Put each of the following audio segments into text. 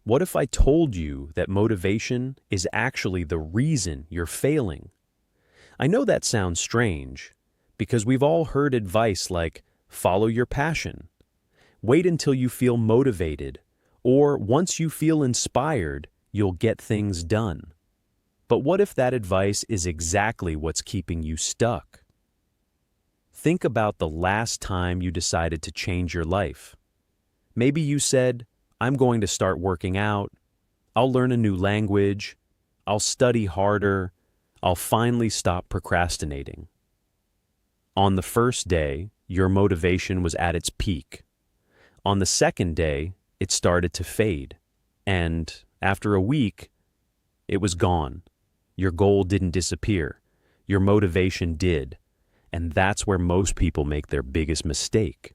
What if I told you that motivation is actually the reason you're failing? I know that sounds strange, because we've all heard advice like, follow your passion, wait until you feel motivated, or once you feel inspired, you'll get things done. But what if that advice is exactly what's keeping you stuck? Think about the last time you decided to change your life. Maybe you said, I'm going to start working out, I'll learn a new language, I'll study harder, I'll finally stop procrastinating. On the first day, your motivation was at its peak. On the second day, it started to fade. And after a week, it was gone. Your goal didn't disappear. Your motivation did. And that's where most people make their biggest mistake.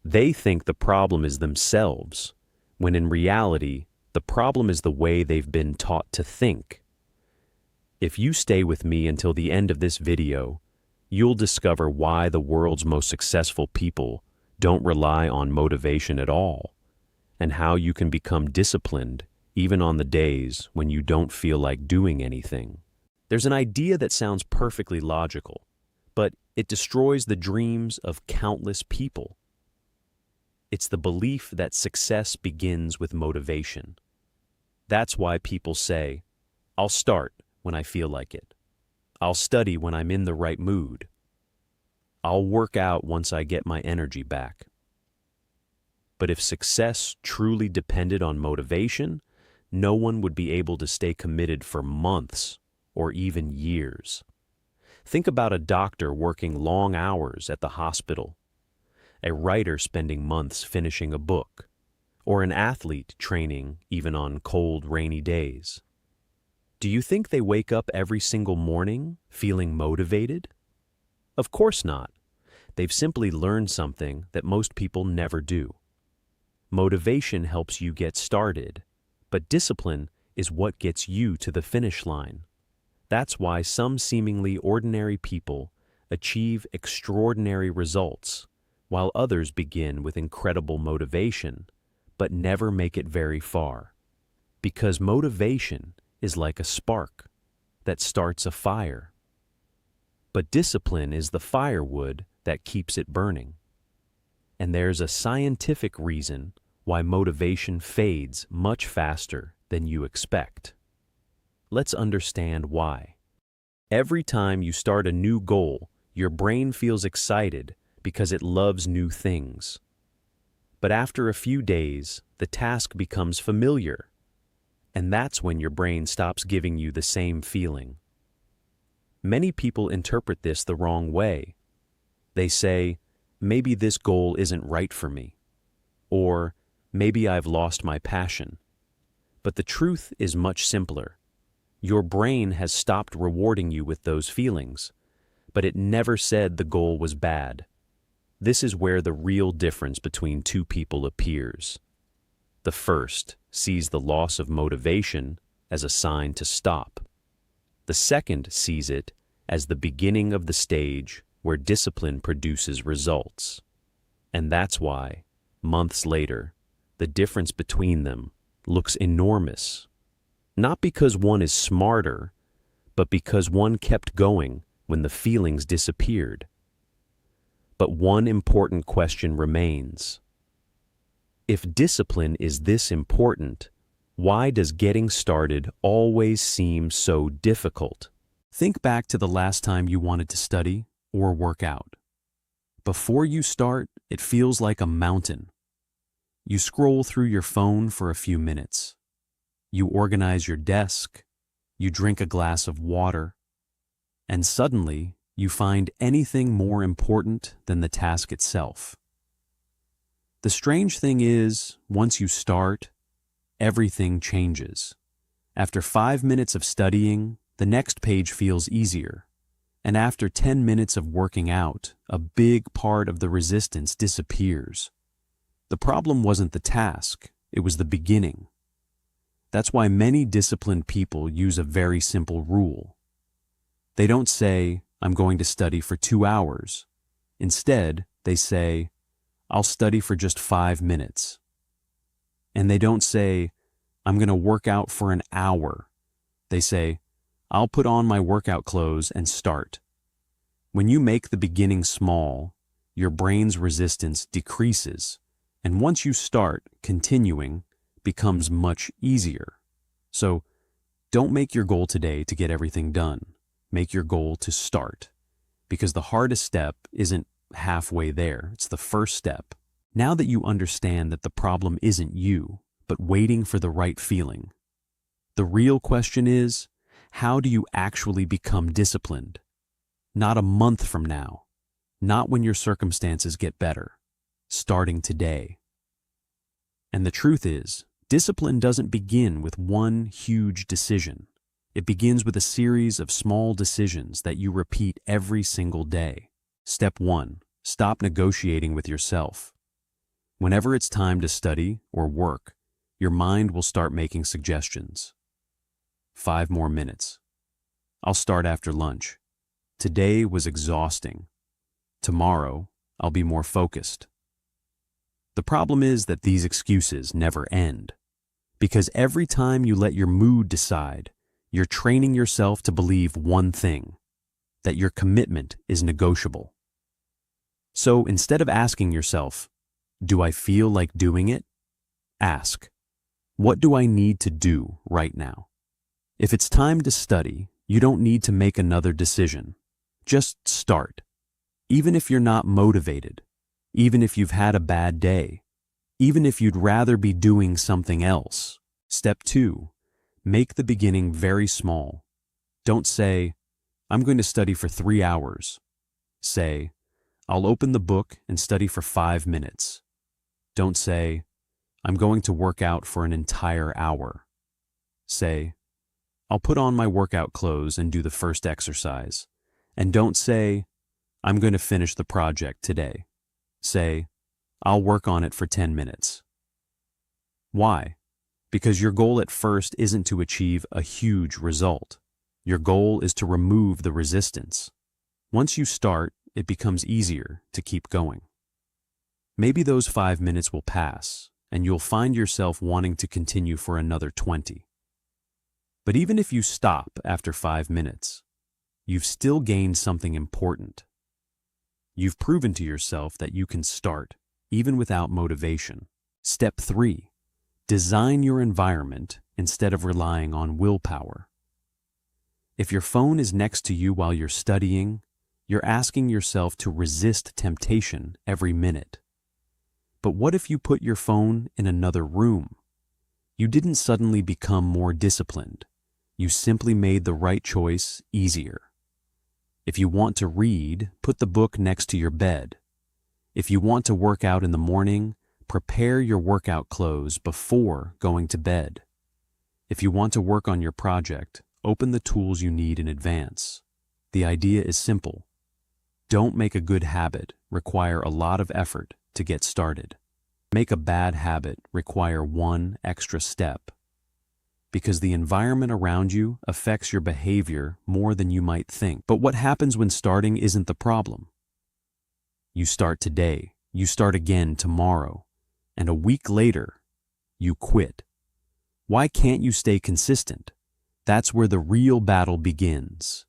They think the problem is themselves, when in reality, the problem is the way they've been taught to think. If you stay with me until the end of this video, you'll discover why the world's most successful people don't rely on motivation at all, and how you can become disciplined even on the days when you don't feel like doing anything. There's an idea that sounds perfectly logical, but it destroys the dreams of countless people. It's the belief that success begins with motivation. That's why people say, I'll start when I feel like it. I'll study when I'm in the right mood. I'll work out once I get my energy back. But if success truly depended on motivation, no one would be able to stay committed for months or even years. Think about a doctor working long hours at the hospital, a writer spending months finishing a book, or an athlete training even on cold, rainy days. Do you think they wake up every single morning feeling motivated? Of course not. They've simply learned something that most people never do. Motivation helps you get started, but discipline is what gets you to the finish line. That's why some seemingly ordinary people achieve extraordinary results, while others begin with incredible motivation, but never make it very far. Because motivation is like a spark that starts a fire. But discipline is the firewood that keeps it burning. And there's a scientific reason why motivation fades much faster than you expect. Let's understand why. Every time you start a new goal, your brain feels excited because it loves new things. But after a few days, the task becomes familiar, and that's when your brain stops giving you the same feeling. Many people interpret this the wrong way. They say, maybe this goal isn't right for me, or maybe I've lost my passion. But the truth is much simpler. Your brain has stopped rewarding you with those feelings, but it never said the goal was bad. This is where the real difference between two people appears. The first sees the loss of motivation as a sign to stop. The second sees it as the beginning of the stage where discipline produces results. And that's why, months later, the difference between them looks enormous. Not because one is smarter, but because one kept going when the feelings disappeared. But one important question remains. If discipline is this important, why does getting started always seem so difficult? Think back to the last time you wanted to study or work out. Before you start, it feels like a mountain. You scroll through your phone for a few minutes. You organize your desk. You drink a glass of water. And suddenly, you find anything more important than the task itself. The strange thing is, once you start, everything changes. After 5 minutes of studying, the next page feels easier. And after 10 minutes of working out, a big part of the resistance disappears. The problem wasn't the task, it was the beginning. That's why many disciplined people use a very simple rule. They don't say, I'm going to study for 2 hours. Instead, they say, I'll study for just 5 minutes. And they don't say, I'm going to work out for an hour. They say, I'll put on my workout clothes and start. When you make the beginning small, your brain's resistance decreases, and once you start, continuing becomes much easier. So, don't make your goal today to get everything done. Make your goal to start, because the hardest step isn't halfway there, it's the first step. Now that you understand that the problem isn't you, but waiting for the right feeling, the real question is, how do you actually become disciplined? Not a month from now, not when your circumstances get better, starting today. And the truth is, discipline doesn't begin with one huge decision. It begins with a series of small decisions that you repeat every single day. Step 1. Stop negotiating with yourself. Whenever it's time to study or work, your mind will start making suggestions. 5 more minutes. I'll start after lunch. Today was exhausting. Tomorrow, I'll be more focused. The problem is that these excuses never end. Because every time you let your mood decide, you're training yourself to believe one thing, that your commitment is negotiable. So instead of asking yourself, do I feel like doing it? Ask, what do I need to do right now? If it's time to study, you don't need to make another decision. Just start. Even if you're not motivated, even if you've had a bad day, even if you'd rather be doing something else. Step 2. Make the beginning very small. Don't say, I'm going to study for 3 hours. Say, I'll open the book and study for 5 minutes. Don't say, I'm going to work out for an entire hour. Say, I'll put on my workout clothes and do the first exercise. And don't say, I'm going to finish the project today. Say, I'll work on it for 10 minutes. Why? Because your goal at first isn't to achieve a huge result. Your goal is to remove the resistance. Once you start, it becomes easier to keep going. Maybe those 5 minutes will pass, and you'll find yourself wanting to continue for another 20. But even if you stop after 5 minutes, you've still gained something important. You've proven to yourself that you can start, even without motivation. Step 3. Design your environment instead of relying on willpower. If your phone is next to you while you're studying, you're asking yourself to resist temptation every minute. But what if you put your phone in another room? You didn't suddenly become more disciplined. You simply made the right choice easier. If you want to read, put the book next to your bed. If you want to work out in the morning, prepare your workout clothes before going to bed. If you want to work on your project, open the tools you need in advance. The idea is simple. Don't make a good habit require a lot of effort to get started. Make a bad habit require one extra step. Because the environment around you affects your behavior more than you might think. But what happens when starting isn't the problem? You start today, you start again tomorrow, and a week later, you quit. Why can't you stay consistent? That's where the real battle begins.